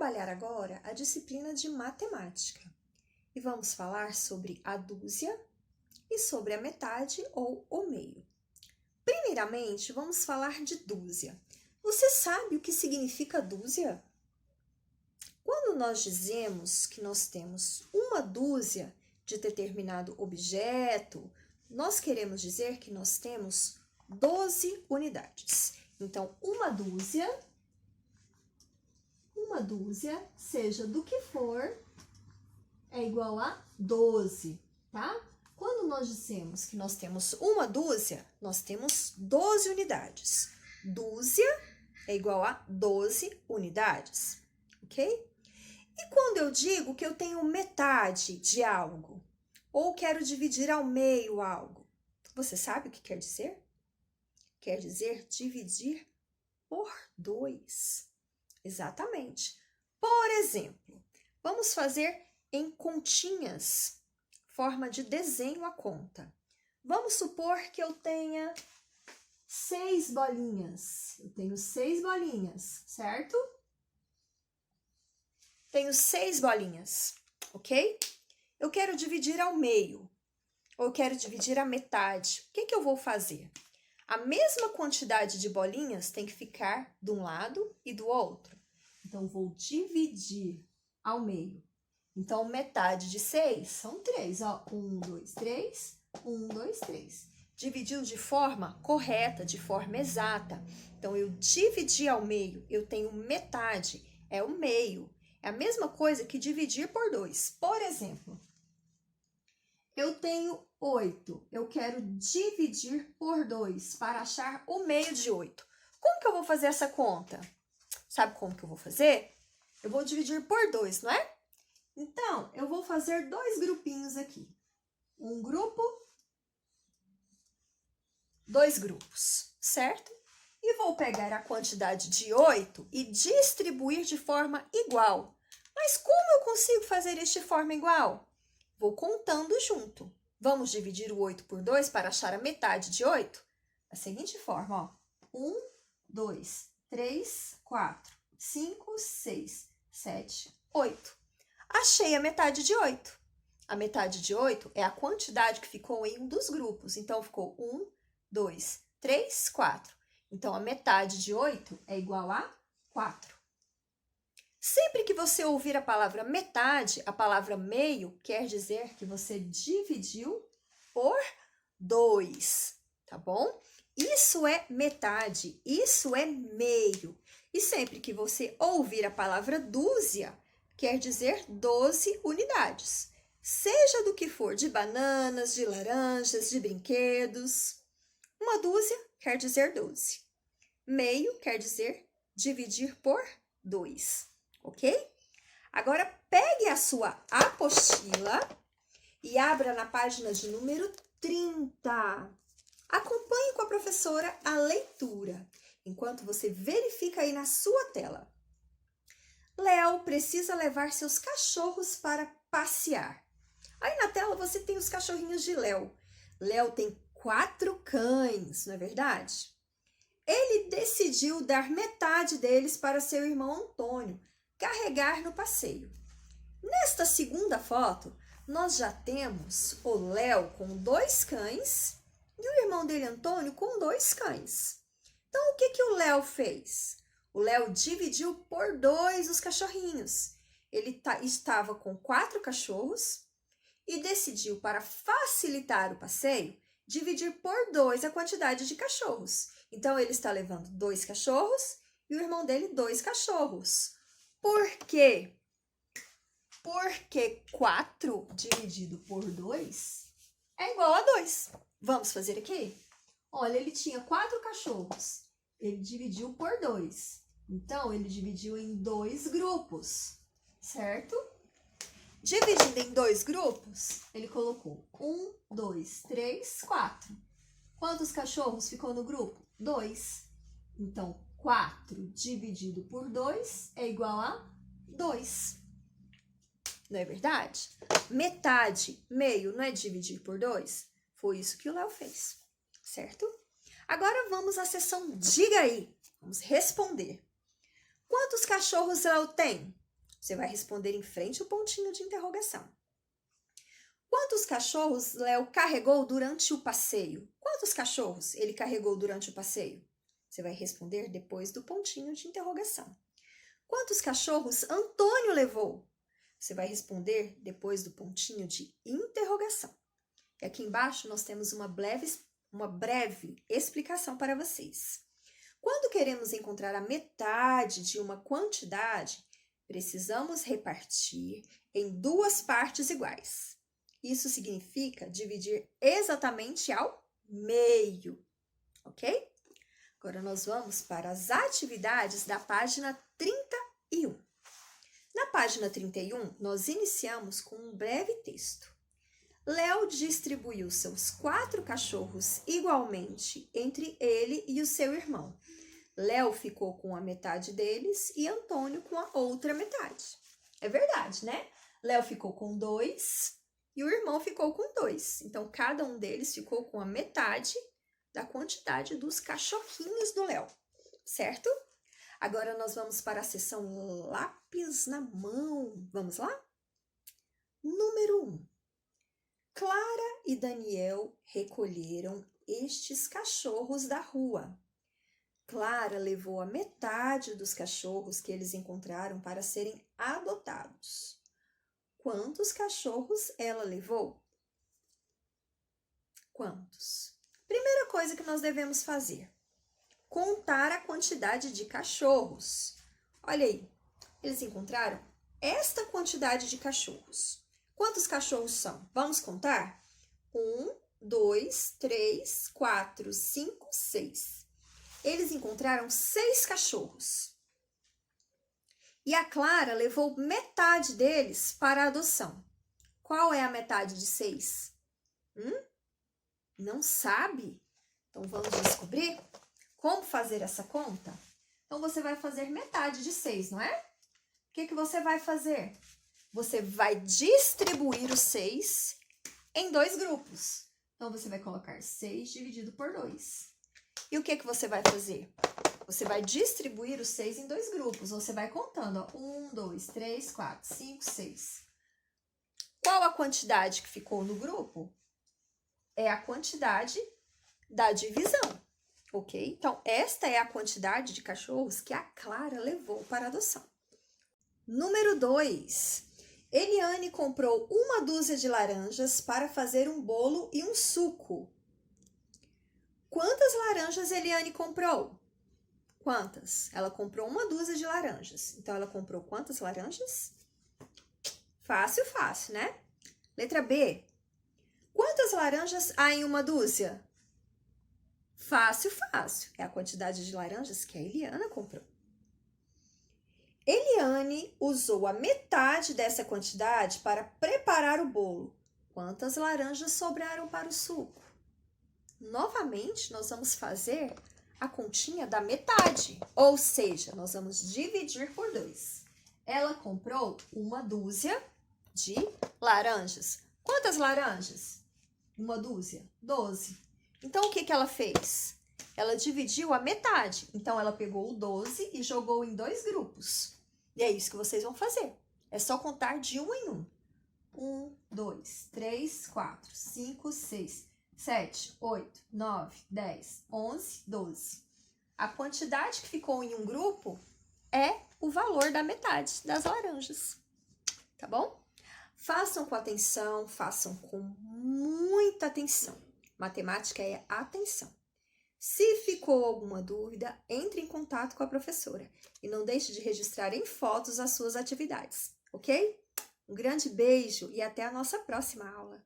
trabalhar agora a disciplina de matemática e vamos falar sobre a dúzia e sobre a metade ou o meio. Primeiramente, vamos falar de dúzia. Você sabe o que significa dúzia? Quando nós dizemos que nós temos uma dúzia de determinado objeto, nós queremos dizer que nós temos 12 unidades. Então, uma dúzia, seja do que for, é igual a 12, tá? Quando nós dizemos que nós temos uma dúzia, nós temos 12 unidades. Dúzia é igual a 12 unidades, ok? E quando eu digo que eu tenho metade de algo, ou quero dividir ao meio algo, você sabe o que quer dizer? Quer dizer dividir por 2. Exatamente. Por exemplo, vamos fazer em continhas, forma de desenho a conta. Vamos supor que eu tenha 6 bolinhas. Eu tenho 6 bolinhas, certo? Tenho 6 bolinhas, ok? Eu quero dividir ao meio, ou eu quero dividir a metade. O que eu vou fazer? A mesma quantidade de bolinhas tem que ficar de um lado e do outro. Então, vou dividir ao meio. Então, metade de 6 são 3, ó. 1, 2, 3, 1, 2, 3. Dividiu de forma correta, de forma exata. Então, eu dividi ao meio, eu tenho metade, é o meio. É a mesma coisa que dividir por 2. Por exemplo, eu tenho 8. Eu quero dividir por 2 para achar o meio de 8. Como que eu vou fazer essa conta? Sabe como que eu vou fazer? Eu vou dividir por 2, não é? Então, eu vou fazer 2 grupinhos aqui. Um grupo, 2 grupos, certo? E vou pegar a quantidade de 8 e distribuir de forma igual. Mas como eu consigo fazer isso de forma igual? Vou contando junto. Vamos dividir o 8 por 2 para achar a metade de 8? Da seguinte forma, ó. 1, 2, 3, 4, 5, 6, 7, 8. Achei a metade de 8. A metade de 8 é a quantidade que ficou em um dos grupos. Então, ficou 1, 2, 3, 4. Então, a metade de 8 é igual a 4. Sempre que você ouvir a palavra metade, a palavra meio quer dizer que você dividiu por 2, tá bom? Isso é metade, isso é meio. E sempre que você ouvir a palavra dúzia, quer dizer 12 unidades. Seja do que for, de bananas, de laranjas, de brinquedos. Uma dúzia quer dizer 12. Meio quer dizer dividir por 2. Ok? Agora, pegue a sua apostila e abra na página de número 30. Acompanhe com a professora a leitura, enquanto você verifica aí na sua tela. Léo precisa levar seus cachorros para passear. Aí na tela você tem os cachorrinhos de Léo. Léo tem 4 cães, não é verdade? Ele decidiu dar metade deles para seu irmão Antônio carregar no passeio. Nesta segunda foto, nós já temos o Léo com 2 cães e o irmão dele, Antônio, com 2 cães. Então, o que o Léo fez? O Léo dividiu por 2 os cachorrinhos. Ele estava com 4 cachorros e decidiu, para facilitar o passeio, dividir por 2 a quantidade de cachorros. Então, ele está levando 2 cachorros e o irmão dele 2 cachorros. Por quê? Porque 4 dividido por 2 é igual a 2. Vamos fazer aqui? Olha, ele tinha 4 cachorros. Ele dividiu por 2. Então, ele dividiu em 2 grupos, certo? Dividindo em 2 grupos, ele colocou 1, 2, 3, 4. Quantos cachorros ficou no grupo? 2. Então, 4 dividido por 2 é igual a 2. Não é verdade? Metade, meio, não é dividir por 2? Foi isso que o Léo fez, certo? Agora vamos à seção Diga aí. Vamos responder. Quantos cachorros Léo tem? Você vai responder em frente ao pontinho de interrogação. Quantos cachorros Léo carregou durante o passeio? Quantos cachorros ele carregou durante o passeio? Você vai responder depois do pontinho de interrogação. Quantos cachorros Antônio levou? Você vai responder depois do pontinho de interrogação. E aqui embaixo nós temos uma breve explicação para vocês. Quando queremos encontrar a metade de uma quantidade, precisamos repartir em duas partes iguais. Isso significa dividir exatamente ao meio, ok? Agora nós vamos para as atividades da página 31. Na página 31, nós iniciamos com um breve texto. Léo distribuiu seus 4 cachorros igualmente entre ele e o seu irmão. Léo ficou com a metade deles e Antônio com a outra metade. É verdade, né? Léo ficou com 2 e o irmão ficou com 2. Então, cada um deles ficou com a metade da quantidade dos cachorrinhos do Léo, certo? Agora nós vamos para a seção lápis na mão. Vamos lá? Número 1. Clara e Daniel recolheram estes cachorros da rua. Clara levou a metade dos cachorros que eles encontraram para serem adotados. Quantos cachorros ela levou? Quantos? Primeira coisa que nós devemos fazer: contar a quantidade de cachorros. Olha aí, eles encontraram esta quantidade de cachorros. Quantos cachorros são? Vamos contar? 1, 2, 3, 4, 5, 6. Eles encontraram 6 cachorros. E a Clara levou metade deles para a adoção. Qual é a metade de 6? Não sabe? Então vamos descobrir como fazer essa conta? Então você vai fazer metade de 6, não é? O que você vai fazer? Você vai distribuir os 6 em 2 grupos. Então, você vai colocar 6 dividido por 2. E o que você vai fazer? Você vai distribuir os 6 em 2 grupos. Você vai contando, ó, 1, 2, 3, 4, 5, 6. Qual a quantidade que ficou no grupo? É a quantidade da divisão, ok? Então, esta é a quantidade de cachorros que a Clara levou para adoção. Número 2. Eliane comprou 1 dúzia de laranjas para fazer um bolo e um suco. Quantas laranjas Eliane comprou? Quantas? Ela comprou 1 dúzia de laranjas. Então, ela comprou quantas laranjas? Fácil, fácil, né? Letra B. Quantas laranjas há em 1 dúzia? Fácil, fácil. É a quantidade de laranjas que a Eliana comprou. Eliane usou a metade dessa quantidade para preparar o bolo. Quantas laranjas sobraram para o suco? Novamente, nós vamos fazer a continha da metade, ou seja, nós vamos dividir por 2. Ela comprou 1 dúzia de laranjas. Quantas laranjas? 1 dúzia? 12. Então, o que ela fez? Ela dividiu a metade. Então, ela pegou o 12 e jogou em 2 grupos. E é isso que vocês vão fazer. É só contar de 1 em 1. 1, 2, 3, 4, 5, 6, 7, 8, 9, 10, 11, 12. A quantidade que ficou em um grupo é o valor da metade das laranjas. Tá bom? Façam com atenção, façam com muita atenção. Matemática é atenção. Se ficou alguma dúvida, entre em contato com a professora e não deixe de registrar em fotos as suas atividades, ok? Um grande beijo e até a nossa próxima aula.